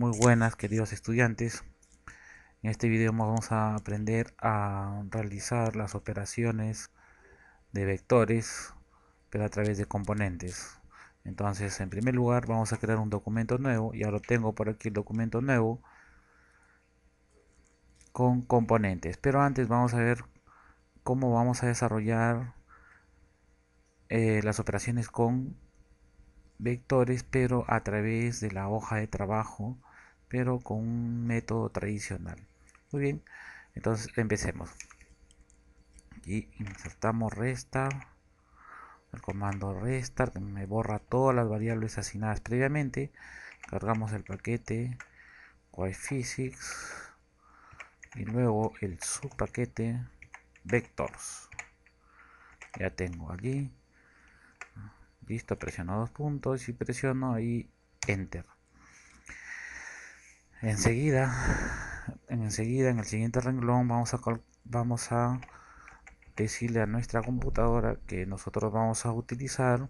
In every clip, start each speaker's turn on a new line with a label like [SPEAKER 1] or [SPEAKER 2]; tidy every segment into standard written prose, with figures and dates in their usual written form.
[SPEAKER 1] Muy buenas, queridos estudiantes. En este video vamos a aprender a realizar las operaciones de vectores, pero a través de componentes. Entonces, en primer lugar, vamos a crear un documento nuevo. Ya lo tengo por aquí el documento nuevo con componentes. Pero antes vamos a ver cómo vamos a desarrollar las operaciones con vectores, pero a través de la hoja de trabajo, pero con un método tradicional. Muy bien, entonces empecemos. Y insertamos restar, el comando restar que me borra todas las variables asignadas previamente. Cargamos el paquete YPhysics y luego el subpaquete vectors. Ya tengo allí, listo. Presiono dos puntos y presiono ahí enter. Enseguida en el siguiente renglón vamos a decirle a nuestra computadora que nosotros vamos a utilizar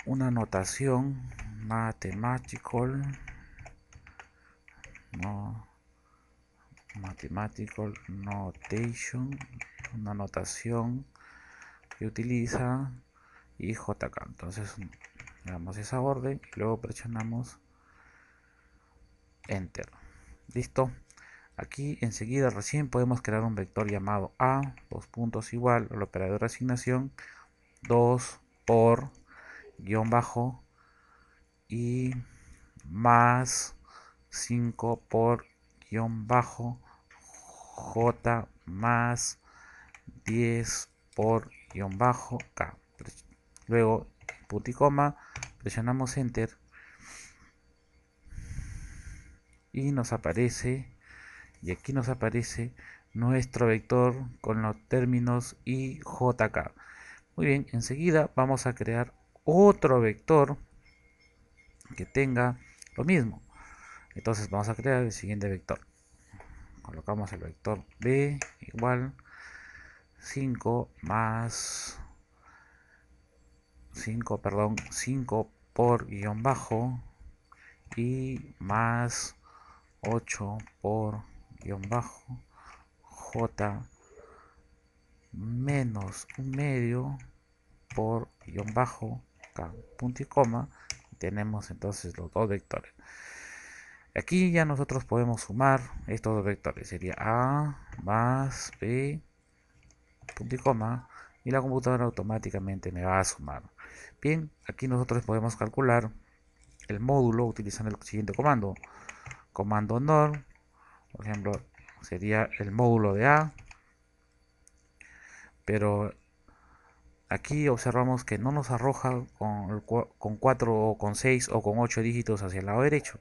[SPEAKER 1] una notación mathematical, no, mathematical notation, una notación que utiliza IJK. Entonces le damos esa orden y luego presionamos enter. Listo. Aquí enseguida recién podemos crear un vector llamado a, dos puntos igual al operador de asignación 2 por guión bajo y más 5 por guión bajo j más 10 por guión bajo k. Luego punto y coma, presionamos enter y nos aparece, y aquí nos aparece nuestro vector con los términos IJK. Muy bien, enseguida vamos a crear otro vector que tenga lo mismo. Entonces vamos a crear el siguiente vector. Colocamos el vector b igual 5 más 5 por guión bajo y más 8 por guión bajo j menos un medio por guión bajo k, punto y coma. Tenemos entonces los dos vectores. Aquí ya nosotros podemos sumar estos dos vectores. Sería a más b, punto y coma, y la computadora automáticamente me va a sumar. Bien, aquí nosotros podemos calcular el módulo utilizando el siguiente comando. Comando nor, por ejemplo, sería el módulo de a, pero aquí observamos que no nos arroja con 4 o con 6 o con 8 dígitos hacia el lado derecho.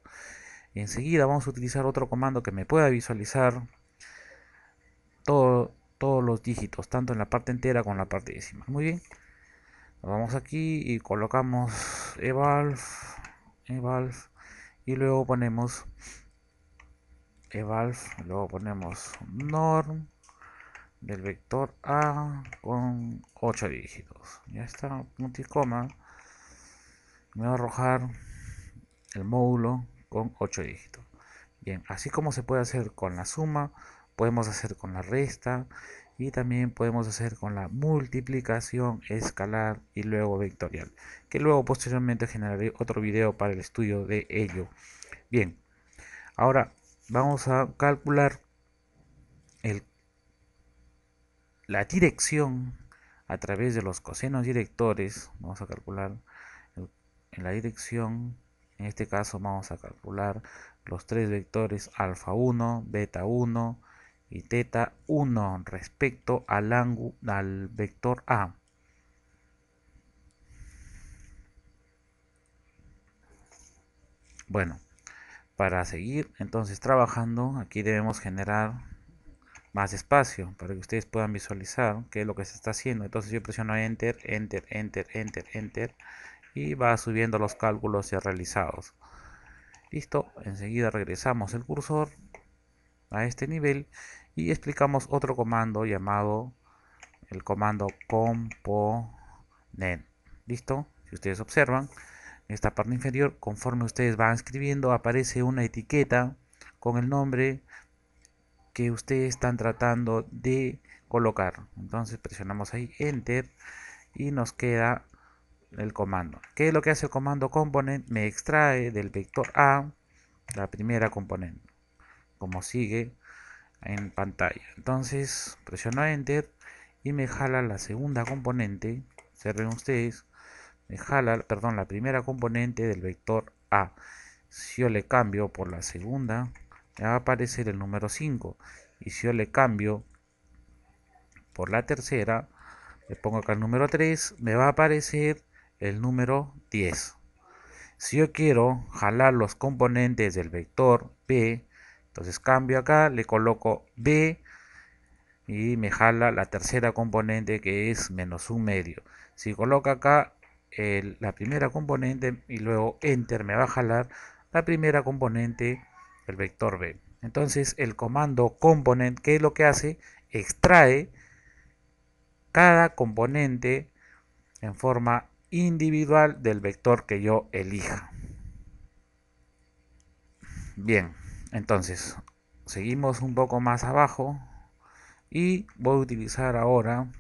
[SPEAKER 1] Y enseguida vamos a utilizar otro comando que me pueda visualizar todos los dígitos, tanto en la parte entera como en la parte decimal. Muy bien, nos vamos aquí y colocamos evalve y luego ponemos luego ponemos norm del vector a con 8 dígitos. Ya está, punto y coma. Me va a arrojar el módulo con 8 dígitos. Bien, así como se puede hacer con la suma, podemos hacer con la resta y también podemos hacer con la multiplicación escalar y luego vectorial, que luego posteriormente generaré otro video para el estudio de ello. Bien, ahora vamos a calcular el, la dirección a través de los cosenos directores. Vamos a calcular en la dirección. En este caso vamos a calcular los tres vectores alfa 1, beta 1 y teta 1 respecto al vector A. Bueno, para seguir entonces trabajando, aquí debemos generar más espacio para que ustedes puedan visualizar qué es lo que se está haciendo. Entonces yo presiono enter, enter, enter, enter, enter y va subiendo los cálculos ya realizados. Listo, enseguida regresamos el cursor a este nivel y explicamos otro comando llamado el comando component. Listo, si ustedes observan, esta parte inferior, conforme ustedes van escribiendo, aparece una etiqueta con el nombre que ustedes están tratando de colocar. Entonces presionamos ahí Enter y nos queda el comando. ¿Qué es lo que hace el comando component? Me extrae del vector A la primera componente, como sigue en pantalla. Entonces presiono Enter y me jala la segunda componente. Observen ustedes, me jala, perdón, la primera componente del vector A. Si yo le cambio por la segunda, me va a aparecer el número 5. Y si yo le cambio por la tercera, le pongo acá el número 3, me va a aparecer el número 10. Si yo quiero jalar los componentes del vector B, entonces cambio acá, le coloco B y me jala la tercera componente, que es menos un medio. Si coloco acá la primera componente y luego Enter, me va a jalar la primera componente del vector B. Entonces el comando component, ¿qué es lo que hace? Extrae cada componente en forma individual del vector que yo elija. Bien, entonces seguimos un poco más abajo y voy a utilizar ahora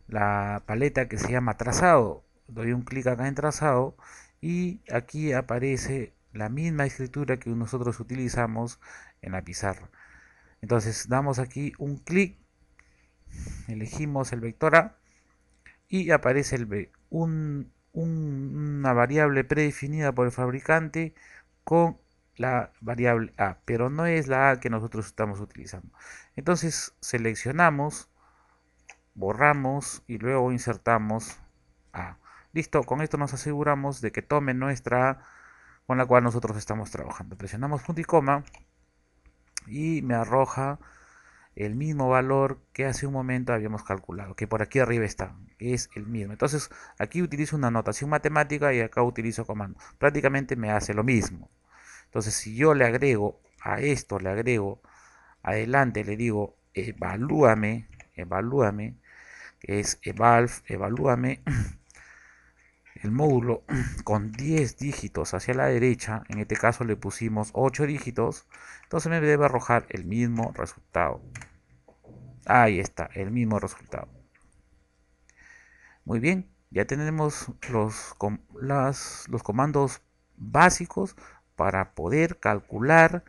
[SPEAKER 1] la paleta que se llama trazado. Doy un clic acá en trazado y aquí aparece la misma escritura que nosotros utilizamos en la pizarra. Entonces damos aquí un clic, elegimos el vector A y aparece una variable predefinida por el fabricante con la variable A, pero no es la A que nosotros estamos utilizando. Entonces seleccionamos, borramos y luego insertamos A. Listo, con esto nos aseguramos de que tome nuestra A con la cual nosotros estamos trabajando. Presionamos punto y coma y me arroja el mismo valor que hace un momento habíamos calculado, que por aquí arriba está, que es el mismo. Entonces aquí utilizo una notación matemática y acá utilizo comando. Prácticamente me hace lo mismo. Entonces si yo le agrego a esto, le agrego adelante, le digo evalúame, que es evalúame el módulo con 10 dígitos hacia la derecha, en este caso le pusimos 8 dígitos, entonces me debe arrojar el mismo resultado. Ahí está, el mismo resultado. Muy bien, ya tenemos los comandos básicos para poder calcular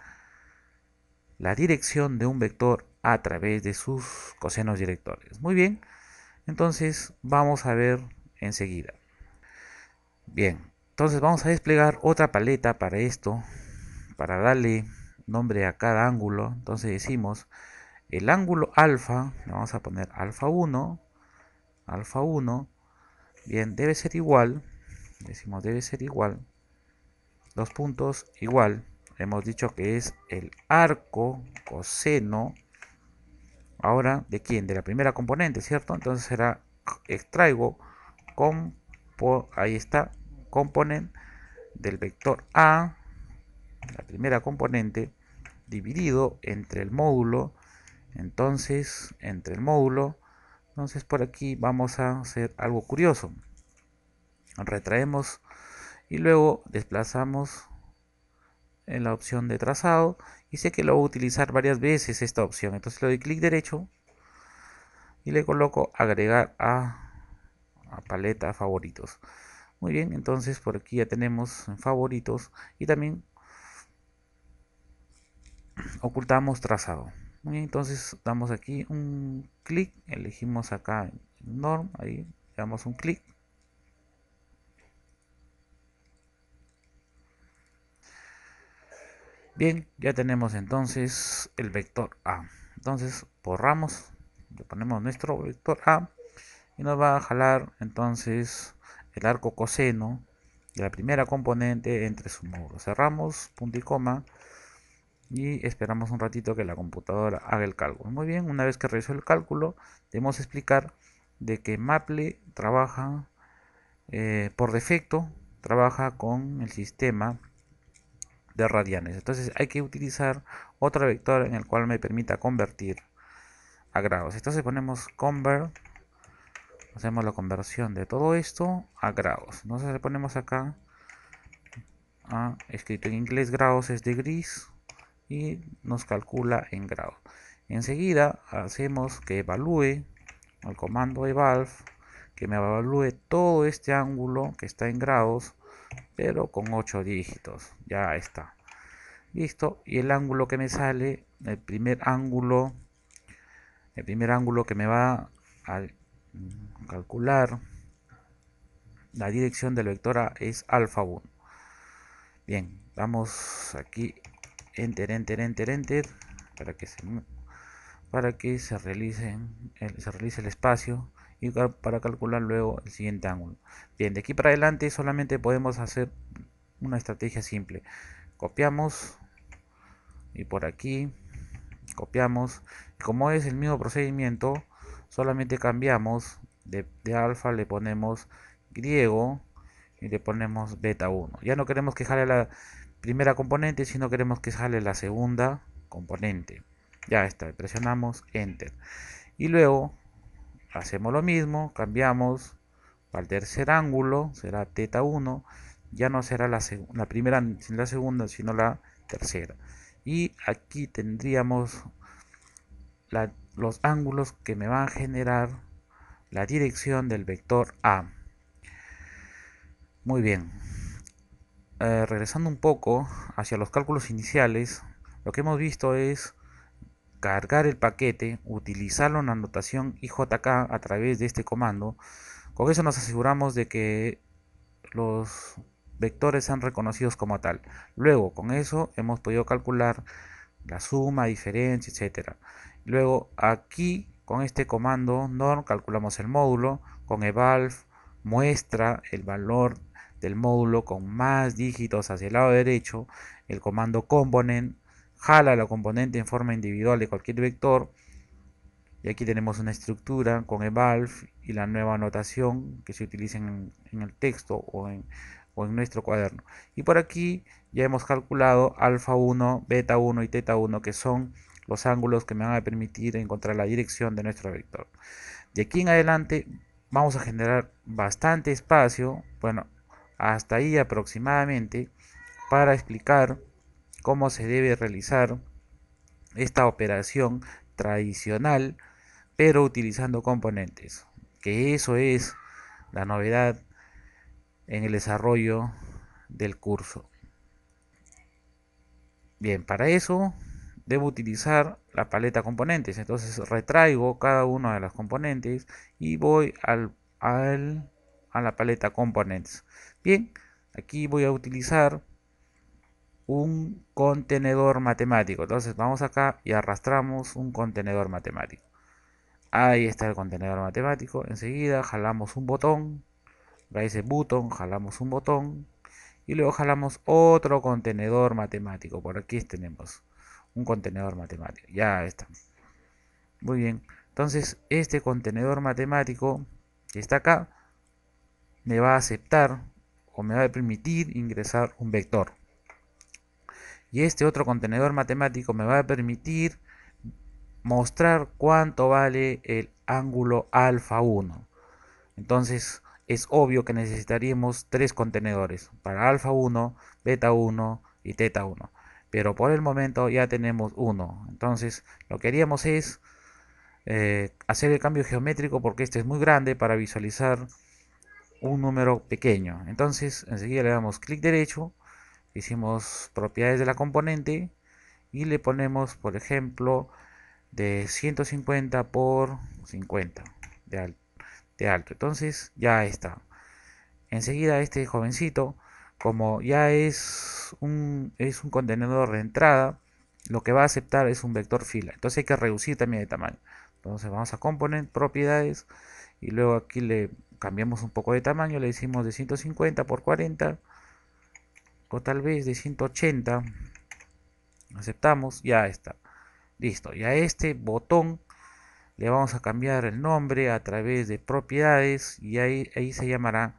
[SPEAKER 1] la dirección de un vector a través de sus cosenos directores. Muy bien, entonces vamos a ver enseguida. Bien, entonces vamos a desplegar otra paleta para esto, para darle nombre a cada ángulo. Entonces decimos el ángulo alfa, le vamos a poner alfa 1, bien, debe ser igual, decimos debe ser igual, dos puntos igual, hemos dicho que es el arco coseno, ahora, ¿de quién? De la primera componente, ¿cierto? Entonces será, extraigo, ahí está, component del vector A, la primera componente, dividido entre el módulo, entonces, entre el módulo, entonces por aquí vamos a hacer algo curioso. Retraemos y luego desplazamos en la opción de trazado y sé que lo voy a utilizar varias veces esta opción, entonces le doy clic derecho y le coloco agregar a paleta favoritos. Muy bien, entonces por aquí ya tenemos favoritos y también ocultamos trazado. Muy bien, entonces damos aquí un clic, elegimos acá en norm, ahí damos un clic. Bien, ya tenemos entonces el vector A. Entonces borramos, le ponemos nuestro vector A y nos va a jalar entonces el arco coseno de la primera componente entre su módulo. Cerramos, punto y coma, y esperamos un ratito que la computadora haga el cálculo. Muy bien, una vez que realizó el cálculo, debemos explicar de que Maple trabaja por defecto, trabaja con el sistema de radianes. Entonces hay que utilizar otro vector en el cual me permita convertir a grados. Entonces ponemos convert, hacemos la conversión de todo esto a grados. Entonces le ponemos acá escrito en inglés grados es degrees y nos calcula en grados. Enseguida hacemos que evalúe al comando evalve, que me evalúe todo este ángulo que está en grados, pero con 8 dígitos. Ya está. Listo. Y el ángulo que me sale, el primer ángulo que me va a calcular la dirección del vector A es alfa 1. Bien, vamos aquí, enter, enter, enter, enter, para que se realice el espacio y para calcular luego el siguiente ángulo. Bien, de aquí para adelante solamente podemos hacer una estrategia simple. Copiamos y por aquí copiamos. Como es el mismo procedimiento, solamente cambiamos de alfa, le ponemos griego y le ponemos beta 1. Ya no queremos que jale la primera componente, sino queremos que jale la segunda componente. Ya está, presionamos enter. Y luego hacemos lo mismo, cambiamos al tercer ángulo, será teta 1. Ya no será la primera ni la segunda, sino la tercera. Y aquí tendríamos los ángulos que me van a generar la dirección del vector A. Muy bien. Regresando un poco hacia los cálculos iniciales, lo que hemos visto es cargar el paquete, utilizarlo en la notación IJK a través de este comando. Con eso nos aseguramos de que los vectores sean reconocidos como tal. Luego, con eso hemos podido calcular la suma, diferencia, etcétera. Luego, aquí con este comando norm calculamos el módulo, con evalve muestra el valor del módulo con más dígitos hacia el lado derecho. El comando component jala la componente en forma individual de cualquier vector. Y aquí tenemos una estructura con evalve y la nueva notación que se utiliza en el texto o en nuestro cuaderno. Y por aquí ya hemos calculado alfa 1, beta 1 y teta 1, que son los ángulos que me van a permitir encontrar la dirección de nuestro vector. De aquí en adelante vamos a generar bastante espacio, bueno, hasta ahí aproximadamente, para explicar cómo se debe realizar esta operación tradicional, pero utilizando componentes, que eso es la novedad en el desarrollo del curso. Bien, para eso debo utilizar la paleta componentes. Entonces retraigo cada una de las componentes y voy a la paleta componentes. Bien, aquí voy a utilizar un contenedor matemático. Entonces vamos acá y arrastramos un contenedor matemático. Ahí está el contenedor matemático. Enseguida jalamos un botón. Raíz button, jalamos un botón. Y luego jalamos otro contenedor matemático. Por aquí tenemos un contenedor matemático. Ya está. Muy bien. Entonces este contenedor matemático que está acá me va a aceptar o me va a permitir ingresar un vector. Y este otro contenedor matemático me va a permitir mostrar cuánto vale el ángulo alfa 1. Entonces es obvio que necesitaríamos tres contenedores para alfa 1, beta 1 y teta 1. Pero por el momento ya tenemos uno. Entonces lo que haríamos es hacer el cambio geométrico porque este es muy grande para visualizar un número pequeño. Entonces enseguida le damos clic derecho, hicimos propiedades de la componente y le ponemos, por ejemplo, de 150 por 50 de alto. Entonces ya está. Enseguida este jovencito, como ya es un contenedor de entrada, lo que va a aceptar es un vector fila. Entonces hay que reducir también de tamaño. Entonces vamos a component, propiedades, y luego aquí le cambiamos un poco de tamaño, le decimos de 150 por 40, o tal vez de 180. Aceptamos, ya está. Listo. Y a este botón le vamos a cambiar el nombre a través de propiedades y ahí se llamará.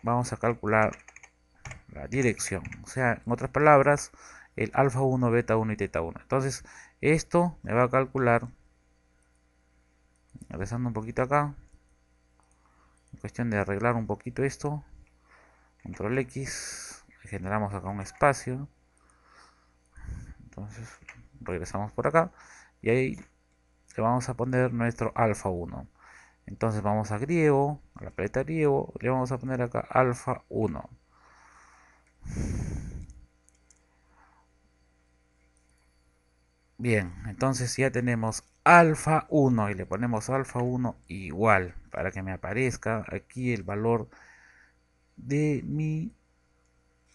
[SPEAKER 1] Vamos a calcular la dirección, o sea, en otras palabras, el alfa 1, beta 1 y teta 1. Entonces esto me va a calcular, regresando un poquito acá, en cuestión de arreglar un poquito esto, control X, generamos acá un espacio, entonces regresamos por acá y ahí le vamos a poner nuestro alfa 1. Entonces vamos a griego, a la paleta griego, le vamos a poner acá alfa 1. Bien, entonces ya tenemos alfa 1 y le ponemos alfa 1 igual para que me aparezca aquí el valor de mi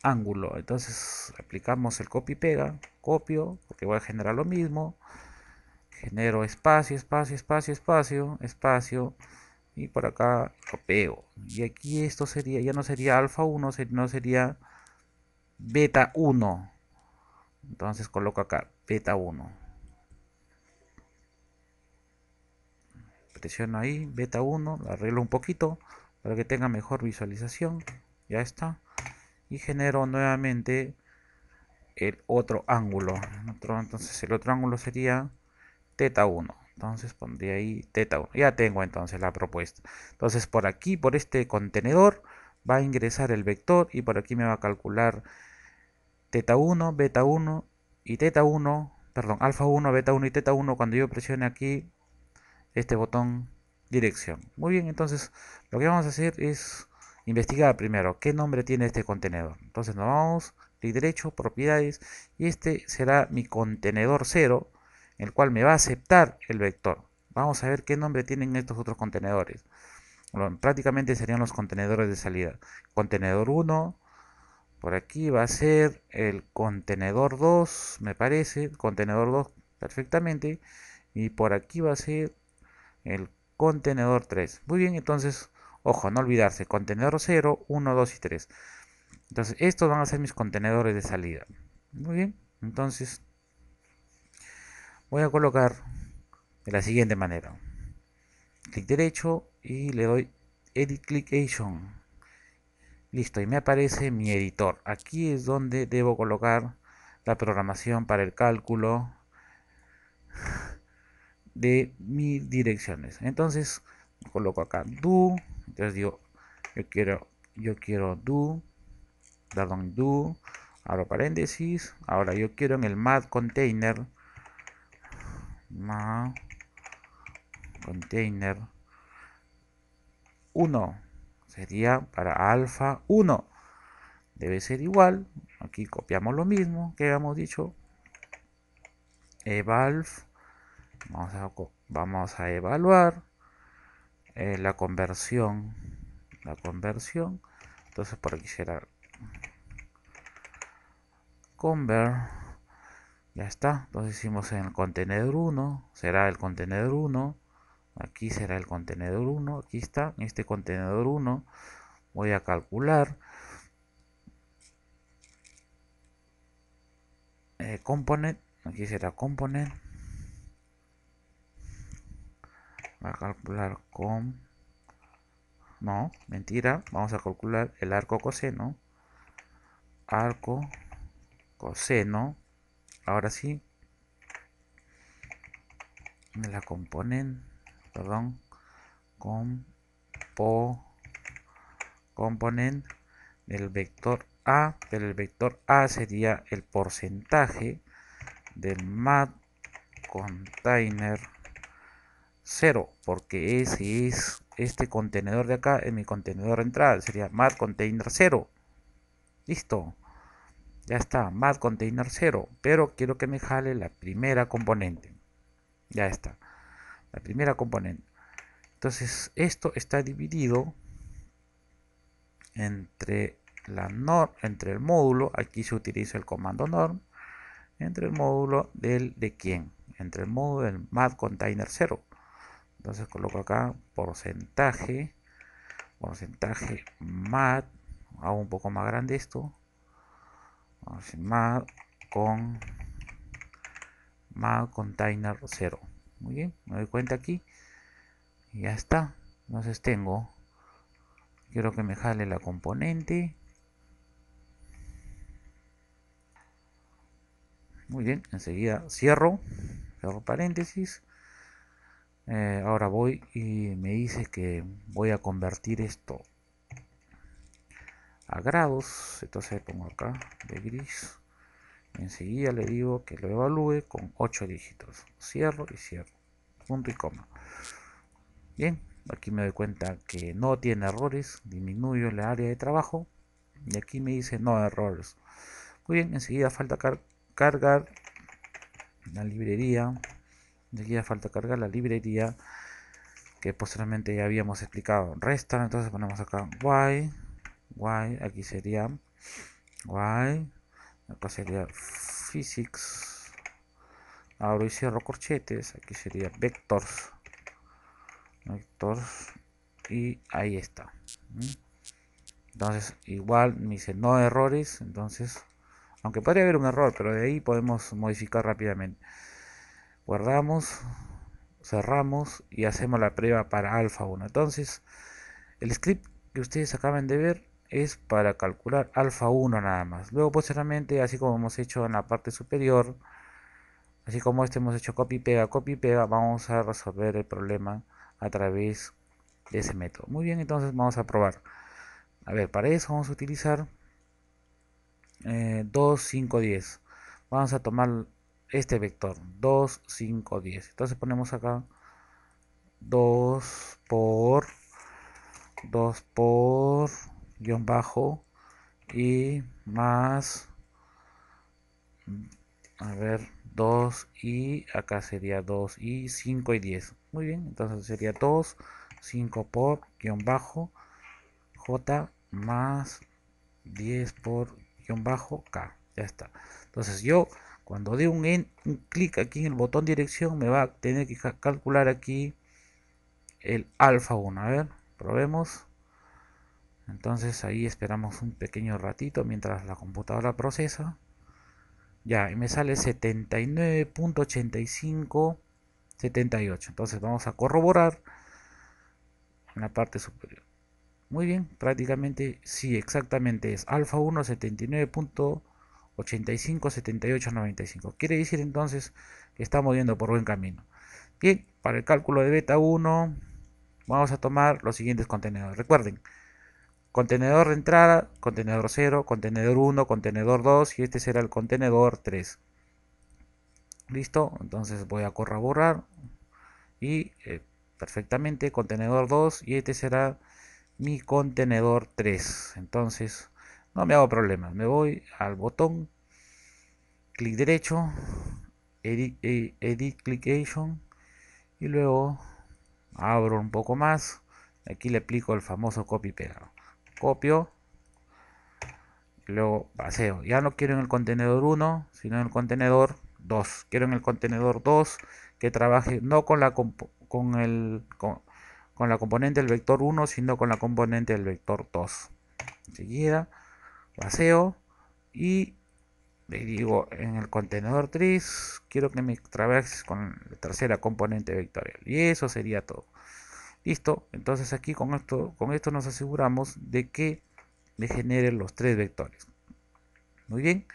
[SPEAKER 1] ángulo. Entonces aplicamos el copy pega, copio porque voy a generar lo mismo, genero espacio, espacio, espacio, espacio, espacio y por acá copio. Y aquí esto sería, ya no sería alfa 1, no sería beta 1. Entonces coloco acá beta 1. Presiono ahí beta 1, lo arreglo un poquito para que tenga mejor visualización. Ya está. Y genero nuevamente el otro ángulo. Entonces el otro ángulo sería teta 1. Entonces pondría ahí teta 1. Ya tengo entonces la propuesta. Entonces por aquí, por este contenedor, va a ingresar el vector y por aquí me va a calcular teta 1, beta 1 y teta 1, perdón, alfa 1, beta 1 y teta 1 cuando yo presione aquí este botón dirección. Muy bien, entonces lo que vamos a hacer es investigar primero qué nombre tiene este contenedor. Entonces nos vamos, clic derecho, propiedades, y este será mi contenedor 0, el cual me va a aceptar el vector. Vamos a ver qué nombre tienen estos otros contenedores. Bueno, prácticamente serían los contenedores de salida. Contenedor 1, por aquí va a ser el contenedor 2, me parece, contenedor 2 perfectamente, y por aquí va a ser el contenedor 3. Muy bien, entonces, ojo, no olvidarse, contenedor 0, 1, 2 y 3. Entonces, estos van a ser mis contenedores de salida. Muy bien, entonces voy a colocar de la siguiente manera. Clic derecho y le doy Edit Click Action. Listo, y me aparece mi editor. Aquí es donde debo colocar la programación para el cálculo de mis direcciones. Entonces, coloco acá do. Entonces digo, yo quiero do, perdón, do, abro paréntesis. Ahora yo quiero en el mad container, mad container 1 sería para alfa 1. Debe ser igual. Aquí copiamos lo mismo que habíamos dicho. Evalve. Vamos a evaluar la conversión. La conversión. Entonces por aquí será convert. Ya está. Entonces hicimos en el contenedor 1. Será el contenedor 1. Aquí será el contenedor 1. Aquí está. En este contenedor 1 voy a calcular component. Aquí será component. Va a calcular con... No, mentira. Vamos a calcular el arco coseno. Arco coseno. Ahora sí. De la componente. Perdón. Component del vector A. Pero el vector A sería el porcentaje del mad container 0. Porque ese es este contenedor de acá. En mi contenedor de entrada sería mad container 0. Listo. Ya está, mad container 0, pero quiero que me jale la primera componente. Ya está, la primera componente. Entonces, esto está dividido entre entre el módulo, aquí se utiliza el comando norm, entre el módulo de quién, entre el módulo del mad container 0. Entonces coloco acá porcentaje mad, hago un poco más grande esto, mad container 0. Muy bien, me doy cuenta aquí y ya está. Entonces quiero que me jale la componente. Muy bien, enseguida cierro paréntesis. Ahora voy y me dice que voy a convertir esto a grados. Entonces pongo acá de gris. Enseguida le digo que lo evalúe con 8 dígitos. Cierro y cierro. Punto y coma. Bien, aquí me doy cuenta que no tiene errores. Disminuyo el área de trabajo. Y aquí me dice no errores. Muy bien, enseguida falta cargar la librería. Enseguida falta cargar la librería que posteriormente ya habíamos explicado. Resta, entonces ponemos acá y, aquí sería y, acá sería physics, abro y cierro corchetes, aquí sería vectors, y ahí está. Entonces igual me dice no errores, entonces aunque podría haber un error, pero de ahí podemos modificar rápidamente. Guardamos, cerramos y hacemos la prueba para alfa 1. Entonces el script que ustedes acaban de ver es para calcular alfa 1 nada más. Luego posteriormente, así como hemos hecho en la parte superior, así como hemos hecho copy pega, vamos a resolver el problema a través de ese método. Muy bien, entonces vamos a probar. A ver, para eso vamos a utilizar 2, 5, 10. Vamos a tomar este vector, 2, 5, 10. Entonces ponemos acá 2 por guión bajo y más, a ver, 2 y acá sería 2 y 5 y 10. Muy bien, entonces sería 2, 5 por guión bajo j más 10 por guión bajo k. Ya está. Entonces yo cuando dé un clic aquí en el botón dirección me va a tener que calcular aquí el alfa 1. A ver, probemos. Entonces ahí esperamos un pequeño ratito mientras la computadora procesa. Ya, y me sale 79.8578. Entonces vamos a corroborar en la parte superior. Muy bien, prácticamente sí, exactamente es alfa 1 79.857895. Quiere decir entonces que estamos yendo por buen camino. Bien, para el cálculo de beta 1 vamos a tomar los siguientes contenedores. Recuerden, contenedor de entrada, contenedor 0, contenedor 1, contenedor 2 y este será el contenedor 3. Listo, entonces voy a corroborar y perfectamente contenedor 2 y este será mi contenedor 3. Entonces no me hago problemas, me voy al botón, clic derecho, edit application y luego abro un poco más. Aquí le aplico el famoso copy pega. Copio, luego paseo. Ya no quiero en el contenedor 1, sino en el contenedor 2. Quiero en el contenedor 2 que trabaje no con la con la componente del vector 1, sino con la componente del vector 2. Enseguida paseo y le digo en el contenedor 3 quiero que me trabajes con la tercera componente vectorial. Y eso sería todo. Listo, entonces aquí con esto nos aseguramos de que me genere los tres vectores. Muy bien,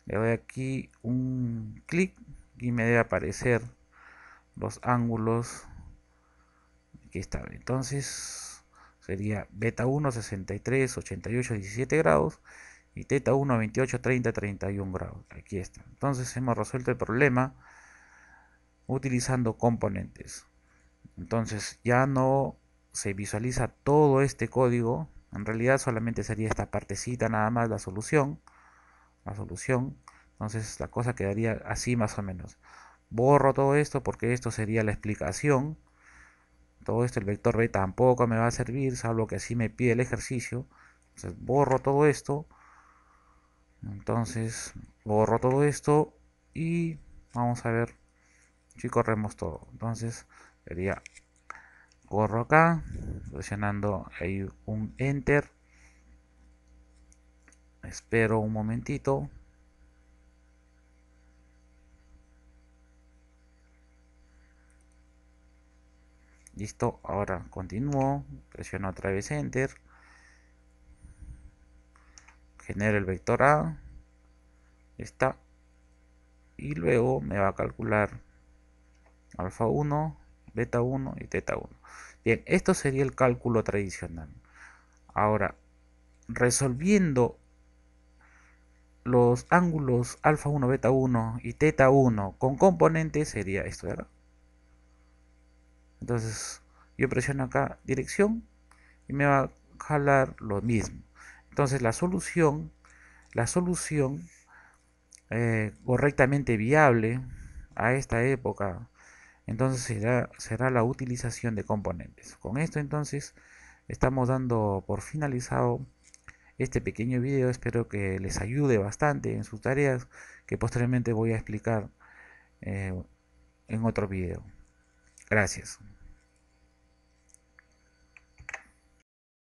[SPEAKER 1] le doy aquí un clic y me debe aparecer los ángulos. Aquí está, entonces sería beta 1 63, 88, 17 grados y teta 1 28, 30, 31 grados. Aquí está. Entonces hemos resuelto el problema utilizando componentes. Entonces ya no se visualiza todo este código. En realidad solamente sería esta partecita nada más la solución. Entonces la cosa quedaría así más o menos. Borro todo esto porque esto sería la explicación. Todo esto el vector b tampoco me va a servir, salvo que así me pide el ejercicio. Entonces borro todo esto. Entonces borro todo esto y vamos a ver si corremos todo. Entonces sería corro acá, presionando ahí un enter. Espero un momentito. Listo, ahora continúo, presiono otra vez enter, genero el vector A, está, y luego me va a calcular alfa 1, beta 1 y teta 1. Bien, esto sería el cálculo tradicional. Ahora, resolviendo los ángulos alfa 1, beta 1 y teta 1 con componentes sería esto de acá. Entonces yo presiono acá dirección y me va a jalar lo mismo. Entonces la solución correctamente viable a esta época entonces será la utilización de componentes. Con esto entonces estamos dando por finalizado este pequeño video. Espero que les ayude bastante en sus tareas, que posteriormente voy a explicar eh, en otro video. Gracias.